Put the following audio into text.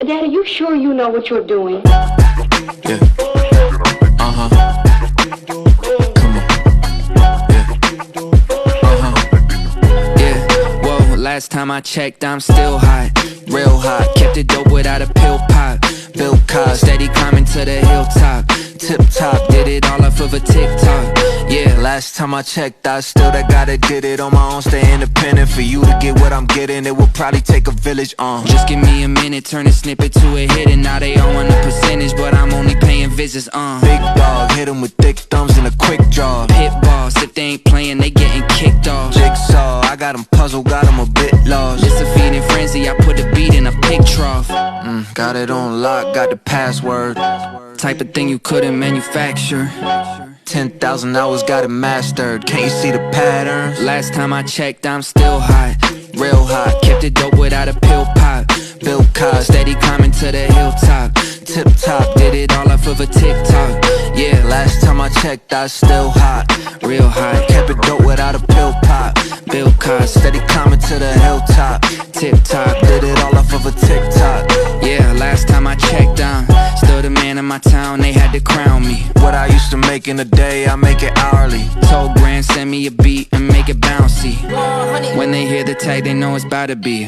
Dad, are you sure you know what you're doing? Yeah. Uh-huh. Come on. Yeah. Uh-huh. Yeah. Whoa, last time I checked, I'm still hot. Real hot. Kept it dope without a pill pop. Bill Cosby, steady climbing to the hilltop. Tip top, did it all off of a TikTok. Yeah, last time I checked, I still that guy that did it on my own. Stay independent. For you to get what I'm getting, it would probably take a village. Just give me a minute, turn a snippet to a hit, and now they all want a percentage, but I'm only paying visits. Big dog, hit 'em with thick thumbs and a quick draw. Pit boss, if they ain't playing, they getting kicked off. Jigsaw, I got 'em puzzled, got 'em a bit lost. It's a feeding frenzy, I put the beat in a pig trough. Got it on lock, got the password. Type of thing you couldn't manufacture. 10,000 hours, got it mastered. Can't you see the patterns? Last time I checked, I'm still hot. Real hot, kept it dope without a pill pop. Bill Cosby, steady climbing to the hilltop. Tip top, did it all off of a TikTok. Yeah, last time I checked, I still hot. Real hot, kept it dope without a pill pop. Bill Cosby, steady climbing to the hilltop. Tip top, did it all off of a TikTok. Yeah, last time I checked, I'm still the man in my town, they had to crown me. What I used to make in a day, I make it hourly. Told Grand, send me a beat and make it bouncy. When they hear the tag, they know it's about to be